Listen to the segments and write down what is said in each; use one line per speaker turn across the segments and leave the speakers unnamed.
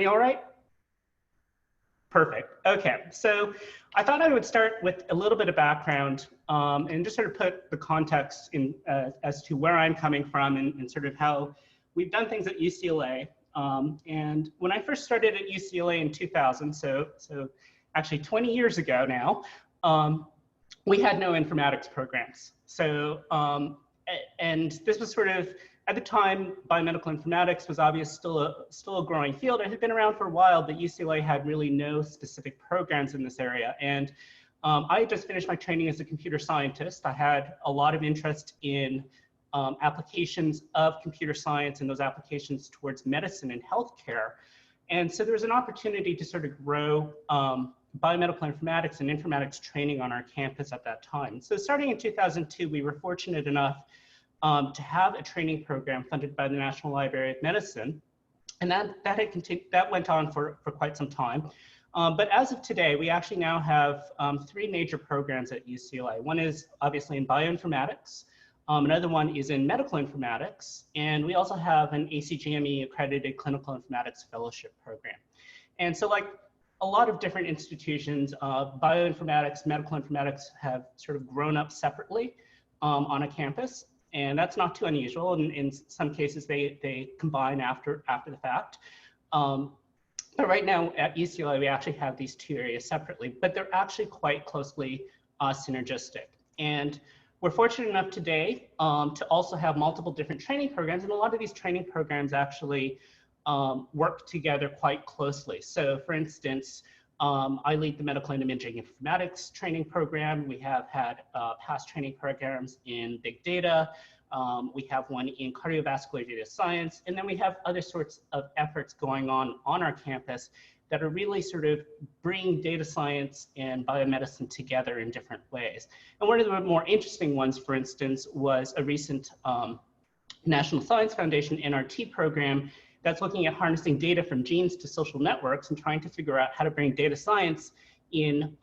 me all right? Perfect. Okay, so I thought I would start with a little bit of background and just sort of put the context in as to where I'm coming from and sort of how we've done things at UCLA. And when I first started at UCLA in 2000, so actually 20 years ago now, we had no informatics programs. So, and this was sort of, at the time, biomedical informatics was obviously still a growing field. It had been around for a while, but UCLA had really no specific programs in this area. And I just finished my training as a computer scientist. I had a lot of interest in applications of computer science and those applications towards medicine and healthcare. And so there was an opportunity to sort of grow biomedical informatics and informatics training on our campus at that time. So starting in 2002, we were fortunate enough to have a training program funded by the National Library of Medicine. And that went on for quite some time. But as of today, we actually now have 3 major programs at UCLA. One is obviously in bioinformatics. Another one is in medical informatics. And we also have an ACGME accredited clinical informatics fellowship program. And so like a lot of different institutions, bioinformatics, medical informatics have sort of grown up separately on a campus. And that's not too unusual. And in some cases, they combine after the fact. But right now at UCLA, we actually have these 2 areas separately, but they're actually quite closely synergistic. And we're fortunate enough today to also have multiple different training programs. And a lot of these training programs actually work together quite closely. So for instance, I lead the medical and imaging informatics training program. We have had past training programs in big data. We have one in cardiovascular data science. And then we have other sorts of efforts going on our campus that are really sort of bringing data science and biomedicine together in different ways. And one of the more interesting ones, for instance, was a recent National Science Foundation NRT program that's looking at harnessing data from genes to social networks and trying to figure out how to bring data science into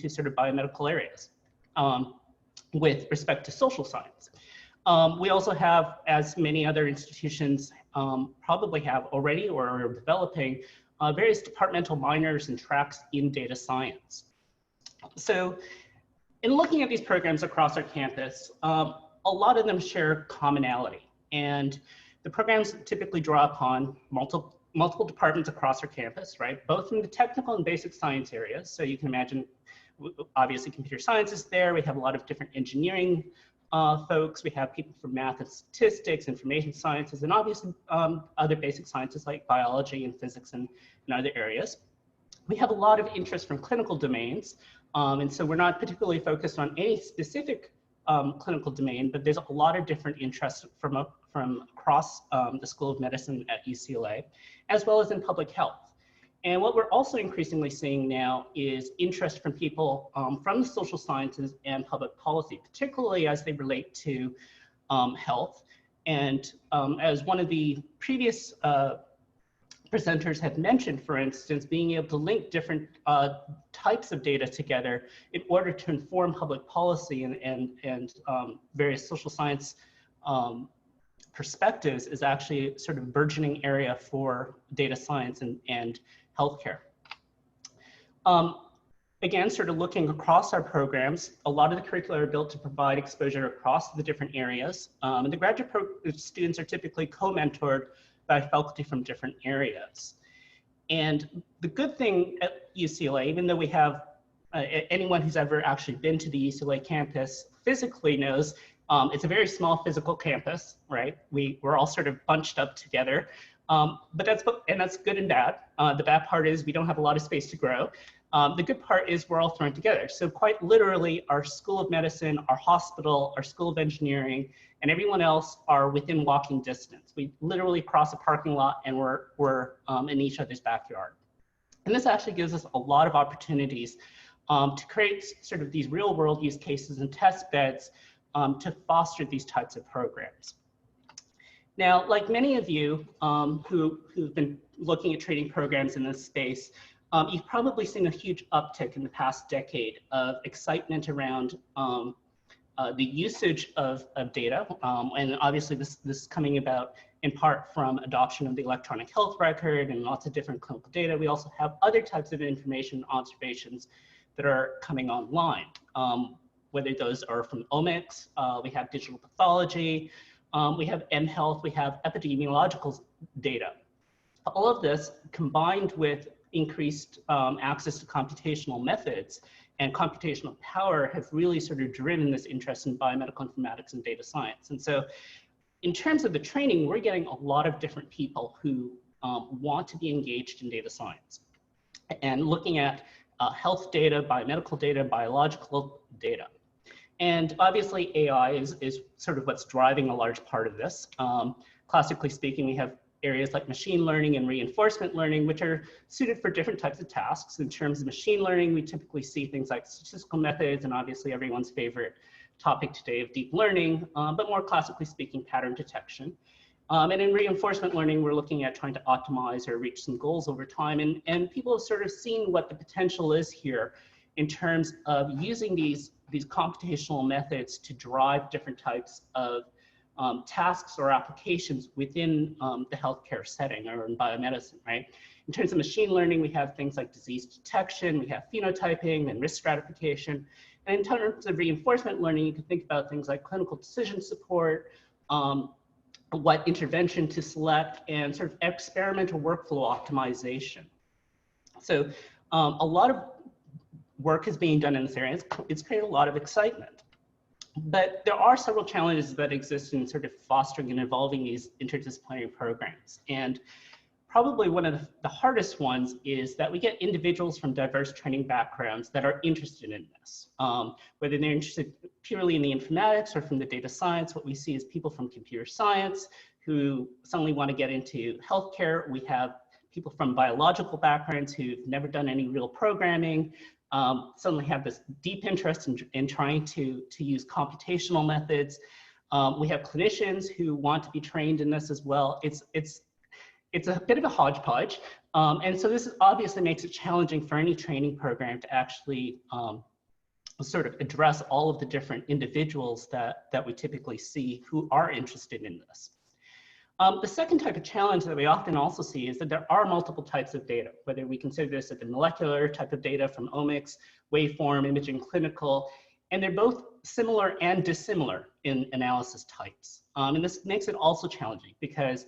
sort of biomedical areas with respect to social science. We also have, as many other institutions probably have already or are developing, various departmental minors and tracks in data science. So in looking at these programs across our campus, a lot of them share commonality. And the programs typically draw upon multiple departments across our campus, right? Both in the technical and basic science areas. So you can imagine, obviously computer science is there. We have a lot of different engineering folks. We have people from math and statistics, information sciences, and obviously other basic sciences like biology and physics and other areas. We have a lot of interest from clinical domains. And so we're not particularly focused on any specific clinical domain, but there's a lot of different interests from across the School of Medicine at UCLA, as well as in public health. And what we're also increasingly seeing now is interest from people from the social sciences and public policy, particularly as they relate to health. And as one of the previous presenters had mentioned, for instance, being able to link different types of data together in order to inform public policy and various social science perspectives is actually sort of burgeoning area for data science and healthcare. Again, sort of looking across our programs, a lot of the curricula are built to provide exposure across the different areas. And the graduate students are typically co-mentored by faculty from different areas. And the good thing at UCLA, even though we have anyone who's ever actually been to the UCLA campus physically knows it's a very small physical campus, right? We're all sort of bunched up together, but that's good and bad. The bad part is we don't have a lot of space to grow. The good part is we're all thrown together. So quite literally, our School of Medicine, our hospital, our School of Engineering, and everyone else are within walking distance. We literally cross a parking lot and we're in each other's backyard. And this actually gives us a lot of opportunities to create sort of these real world use cases and test beds to foster these types of programs. Now, like many of you who've been looking at training programs in this space, you've probably seen a huge uptick in the past decade of excitement around the usage of data. And obviously this is coming about in part from adoption of the electronic health record and lots of different clinical data. We also have other types of information observations that are coming online, whether those are from omics, we have digital pathology, we have mHealth, we have epidemiological data. All of this combined with increased access to computational methods and computational power have really sort of driven this interest in biomedical informatics and data science. And so in terms of the training, we're getting a lot of different people who want to be engaged in data science and looking at health data, biomedical data, biological data. And obviously AI is sort of what's driving a large part of this. Classically speaking, we have areas like machine learning and reinforcement learning, which are suited for different types of tasks. In terms of machine learning, we typically see things like statistical methods and obviously everyone's favorite topic today of deep learning, but more classically speaking, pattern detection. And in reinforcement learning, we're looking at trying to optimize or reach some goals over time. And people have sort of seen what the potential is here in terms of using these computational methods to drive different types of tasks or applications within the healthcare setting or in biomedicine, right? In terms of machine learning, we have things like disease detection, we have phenotyping and risk stratification. And in terms of reinforcement learning, you can think about things like clinical decision support, what intervention to select, and sort of experimental workflow optimization. So a lot of work is being done in this area. It's created a lot of excitement. But there are several challenges that exist in sort of fostering and evolving these interdisciplinary programs. And probably one of the hardest ones is that we get individuals from diverse training backgrounds that are interested in this. Whether they're interested purely in the informatics or from the data science, what we see is people from computer science who suddenly want to get into healthcare. We have people from biological backgrounds who've never done any real programming, suddenly have this deep interest in trying to use computational methods. We have clinicians who want to be trained in this as well. It's a bit of a hodgepodge. And so this obviously makes it challenging for any training program to actually sort of address all of the different individuals that we typically see who are interested in this. The second type of challenge that we often also see is that there are multiple types of data, whether we consider this at the molecular type of data from omics, waveform, imaging, clinical, and they're both similar and dissimilar in analysis types. And this makes it also challenging because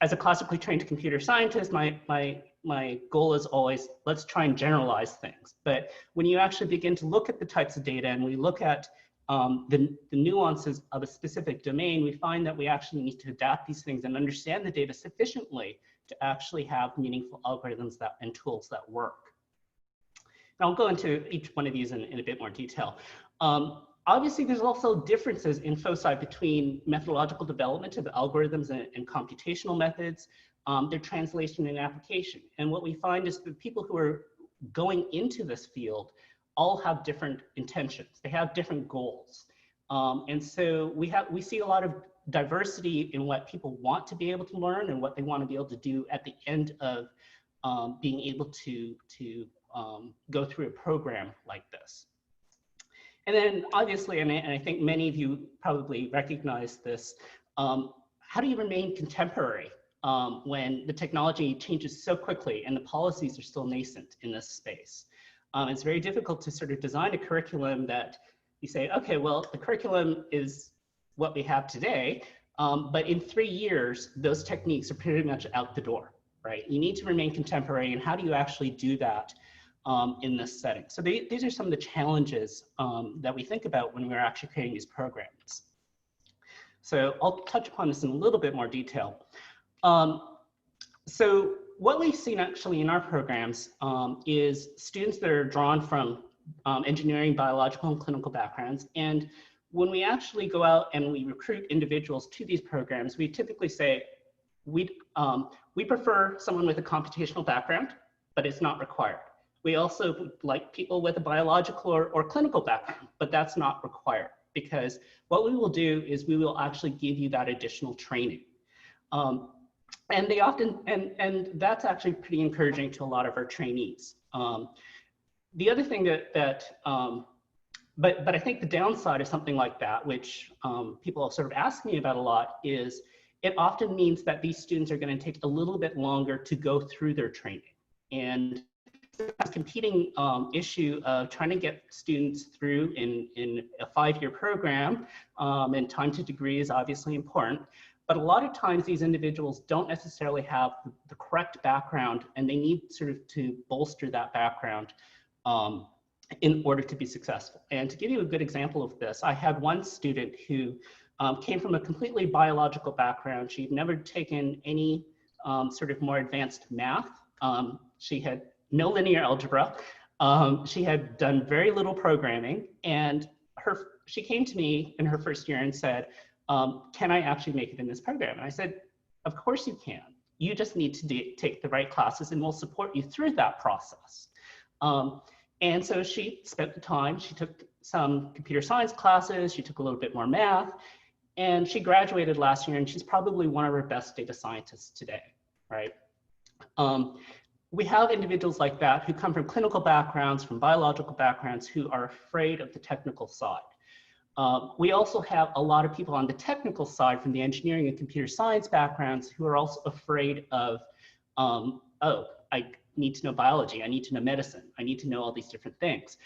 as a classically trained computer scientist, my goal is always, let's try and generalize things. But when you actually begin to look at the types of data and we look at the nuances of a specific domain, we find that we actually need to adapt these things and understand the data sufficiently to actually have meaningful algorithms and tools that work. And I'll go into each one of these in a bit more detail. Obviously, there's also differences in foci between methodological development of algorithms and computational methods, their translation and application. And what we find is that people who are going into this field all have different intentions. They have different goals. And so we see a lot of diversity in what people want to be able to learn and what they want to be able to do at the end of being able to go through a program like this. And then obviously, and I think many of you probably recognize this, how do you remain contemporary when the technology changes so quickly and the policies are still nascent in this space? It's very difficult to sort of design a curriculum that you say, okay, well, the curriculum is what we have today, but in 3 years, those techniques are pretty much out the door, right? You need to remain contemporary, and how do you actually do that in this setting? So these are some of the challenges that we think about when we're actually creating these programs. So I'll touch upon this in a little bit more detail. So what we've seen actually in our programs is students that are drawn from engineering, biological, and clinical backgrounds. And when we actually go out and we recruit individuals to these programs, we typically say, we prefer someone with a computational background, but it's not required. We also like people with a biological or clinical background, but that's not required, because what we will do is we will actually give you that additional training. And they often, and that's actually pretty encouraging to a lot of our trainees. The other thing but I think the downside of something like that, which people have sort of asked me about a lot, is it often means that these students are going to take a little bit longer to go through their training. And a competing issue of trying to get students through in a 5-year program, and time to degree is obviously important. But a lot of times these individuals don't necessarily have the correct background, and they need sort of to bolster that background in order to be successful. And to give you a good example of this, I had one student who came from a completely biological background. She'd never taken any sort of more advanced math. She had no linear algebra. She had done very little programming, and she came to me in her first year and said, can I actually make it in this program? And I said, of course you can. You just need to take the right classes, and we'll support you through that process. And so she spent the time, she took some computer science classes, she took a little bit more math, and she graduated last year, and she's probably one of our best data scientists today, right? We have individuals like that who come from clinical backgrounds, from biological backgrounds, who are afraid of the technical side. We also have a lot of people on the technical side from the engineering and computer science backgrounds who are also afraid of, oh, I need to know biology, I need to know medicine, I need to know all these different things.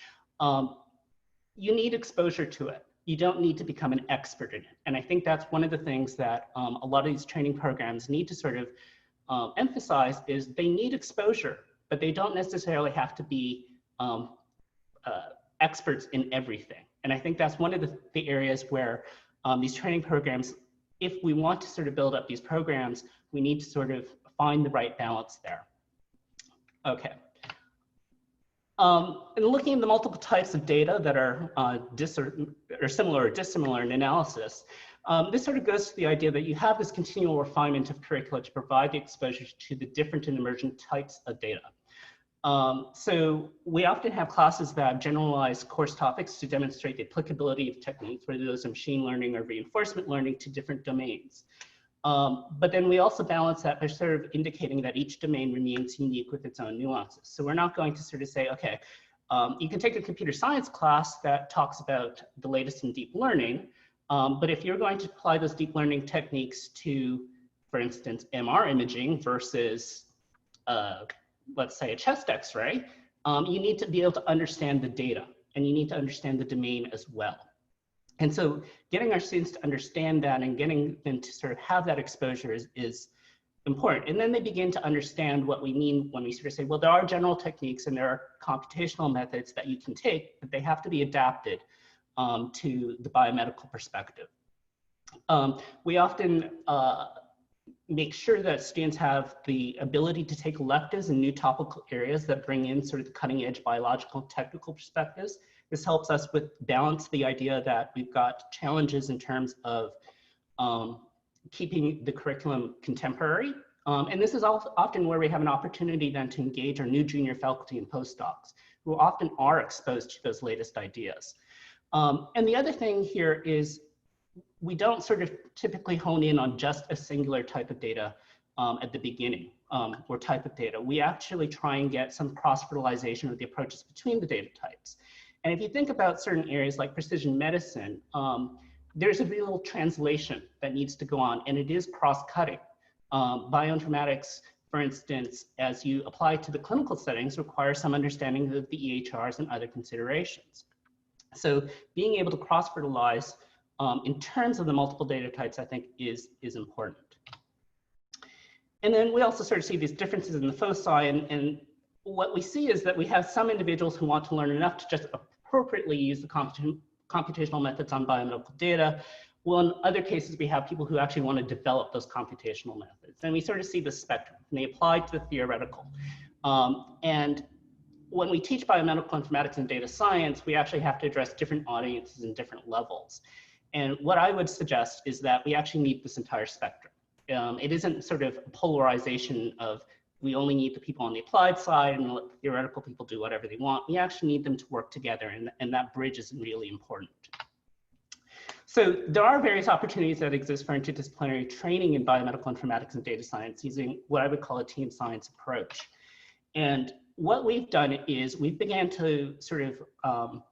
You need exposure to it. You don't need to become an expert in it. And I think that's one of the things that a lot of these training programs need to sort of emphasize is they need exposure, but they don't necessarily have to be experts in everything. And I think that's one of the areas where these training programs, if we want to sort of build up these programs, we need to sort of find the right balance there. Okay. And looking at the multiple types of data that are similar or dissimilar in analysis, this sort of goes to the idea that you have this continual refinement of curricula to provide the exposure to the different and emergent types of data. So we often have classes that generalize course topics to demonstrate the applicability of techniques, whether those are machine learning or reinforcement learning, to different domains. But then we also balance that by sort of indicating that each domain remains unique with its own nuances. So we're not going to sort of say, okay, you can take a computer science class that talks about the latest in deep learning, but if you're going to apply those deep learning techniques to, for instance, MR imaging versus, let's say, a chest X-ray, you need to be able to understand the data, and you need to understand the domain as well. And so getting our students to understand that and getting them to sort of have that exposure is important. And then they begin to understand what we mean when we sort of say, well, there are general techniques and there are computational methods that you can take, but they have to be adapted to the biomedical perspective. We often make sure that students have the ability to take electives in new topical areas that bring in sort of the cutting edge biological and technical perspectives. This helps us with balance the idea that we've got challenges in terms of keeping the curriculum contemporary. And this is often where we have an opportunity then to engage our new junior faculty and postdocs, who often are exposed to those latest ideas. And the other thing here is we don't sort of typically hone in on just a singular type of data at the beginning or type of data. We actually try and get some cross-fertilization of the approaches between the data types. And if you think about certain areas like precision medicine, there's a real translation that needs to go on, and it is cross-cutting. Bioinformatics, for instance, as you apply it to the clinical settings, requires some understanding of the EHRs and other considerations. So being able to cross-fertilize in terms of the multiple data types, I think is important. And then we also sort of see these differences in the foci, and what we see is that we have some individuals who want to learn enough to just appropriately use the computational methods on biomedical data. Well, in other cases, we have people who actually want to develop those computational methods. And we sort of see the spectrum, and they apply to the theoretical. And when we teach biomedical informatics and data science, we actually have to address different audiences and different levels. And what I would suggest is that we actually need this entire spectrum. It isn't sort of a polarization of we only need the people on the applied side and let the theoretical people do whatever they want. We actually need them to work together, and that bridge is really important. So there are various opportunities that exist for interdisciplinary training in biomedical informatics and data science using what I would call a team science approach. And what we've done is we've began to sort of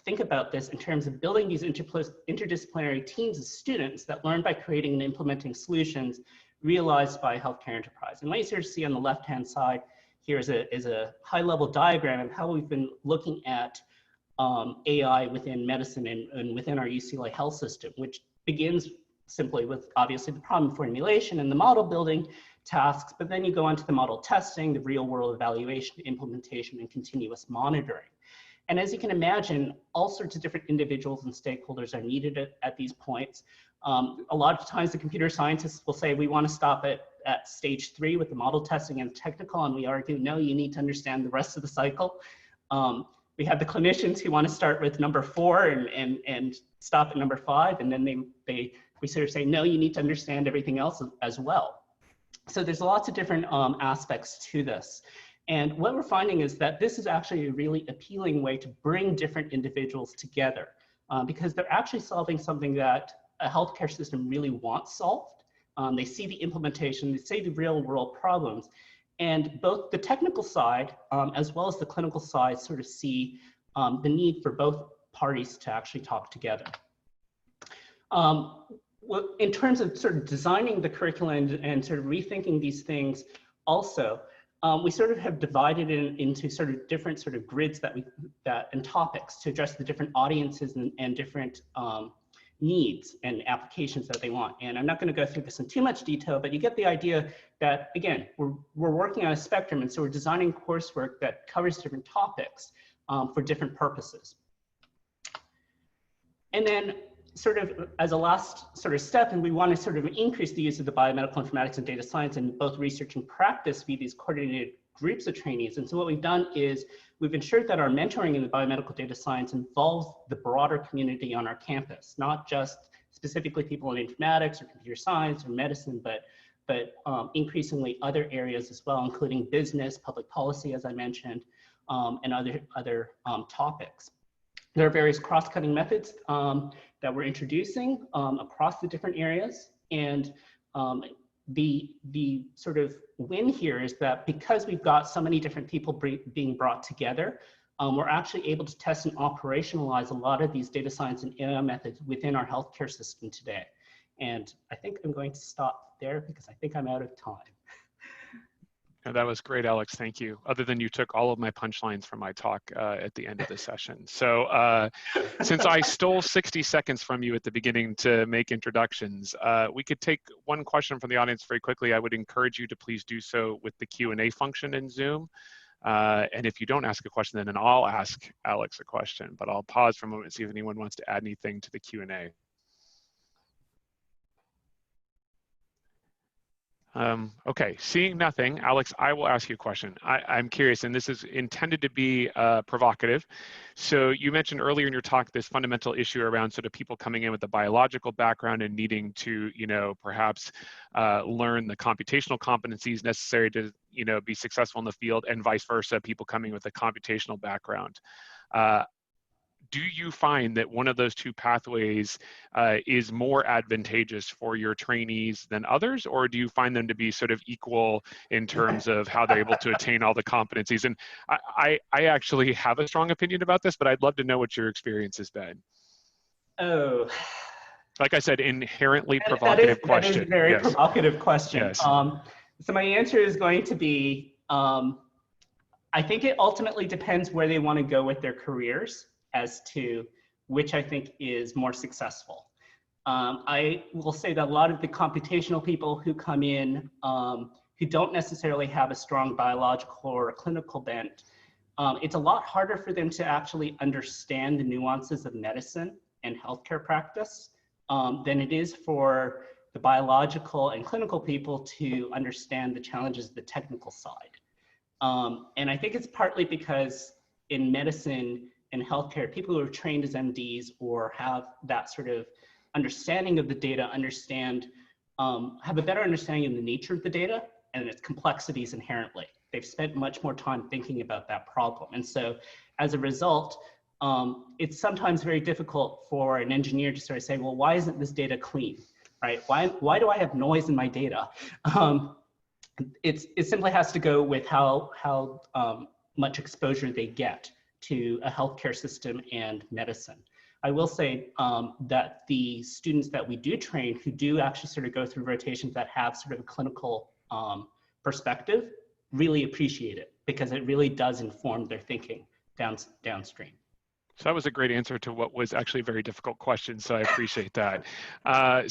think about this in terms of building these interdisciplinary teams of students that learn by creating and implementing solutions realized by a healthcare enterprise. And what you sort of see on the left-hand side here is a high-level diagram of how we've been looking at AI within medicine and within our UCLA health system, which begins simply with obviously the problem formulation and the model building tasks, but then you go on to the model testing, the real world evaluation, implementation, and continuous monitoring. And as you can imagine, all sorts of different individuals and stakeholders are needed at these points. A lot of times the computer scientists will say, we want to stop at stage 3 with the model testing and technical, and we argue, no, you need to understand the rest of the cycle. We have the clinicians who want to start with number 4 and stop at number 5, and then we sort of say, no, you need to understand everything else as well. So there's lots of different aspects to this. And what we're finding is that this is actually a really appealing way to bring different individuals together because they're actually solving something that a healthcare system really wants solved. They see the implementation, they see the real world problems, and both the technical side as well as the clinical side sort of see the need for both parties to actually talk together. In terms of sort of designing the curriculum and sort of rethinking these things also, we sort of have divided it into sort of different sort of grids and topics to address the different audiences and different needs and applications that they want. And I'm not going to go through this in too much detail, but you get the idea that, again, we're working on a spectrum, and so we're designing coursework that covers different topics for different purposes. And then sort of as a last sort of step, and we want to sort of increase the use of the biomedical informatics and data science in both research and practice via these coordinated groups of trainees. And so what we've done is we've ensured that our mentoring in the biomedical data science involves the broader community on our campus, not just specifically people in informatics or computer science or medicine, but increasingly other areas as well, including business, public policy, as I mentioned, and other topics. There are various cross-cutting methods that we're introducing across the different areas. And the sort of win here is that because we've got so many different people being brought together, we're actually able to test and operationalize a lot of these data science and AI methods within our healthcare system today. And I think I'm going to stop there because I think I'm out of time.
No, that was great, Alex. Thank you. Other than you took all of my punchlines from my talk at the end of the session. So since I stole 60 seconds from you at the beginning to make introductions, we could take one question from the audience very quickly. I would encourage you to please do so with the Q&A function in Zoom. And if you don't ask a question, then I'll ask Alex a question. But I'll pause for a moment and see if anyone wants to add anything to the Q&A. Okay, seeing nothing, Alex, I will ask you a question. I'm curious, and this is intended to be provocative. So you mentioned earlier in your talk this fundamental issue around sort of people coming in with a biological background and needing to, perhaps learn the computational competencies necessary to, be successful in the field, and vice versa, people coming with a computational background. Do you find that one of those two pathways is more advantageous for your trainees than others, or do you find them to be sort of equal in terms of how they're able to attain all the competencies? And I actually have a strong opinion about this, but I'd love to know what your experience has been.
Oh.
Like I said, inherently provocative question.
That is a very provocative question.
Yes.
So my answer is going to be, I think it ultimately depends where they want to go with their careers as to which I think is more successful. I will say that a lot of the computational people who come in who don't necessarily have a strong biological or clinical bent, it's a lot harder for them to actually understand the nuances of medicine and healthcare practice than it is for the biological and clinical people to understand the challenges of the technical side. And I think it's partly because in medicine and healthcare, people who are trained as MDs or have that sort of understanding of the data, have a better understanding of the nature of the data and its complexities inherently. They've spent much more time thinking about that problem. And so as a result, it's sometimes very difficult for an engineer to sort of say, well, why isn't this data clean, right? Why do I have noise in my data? It simply has to go with how much exposure they get to a healthcare system and medicine. I will say that the students that we do train who do actually sort of go through rotations that have sort of a clinical perspective really appreciate it, because it really does inform their thinking downstream.
So that was a great answer to what was actually a very difficult question, so I appreciate that. So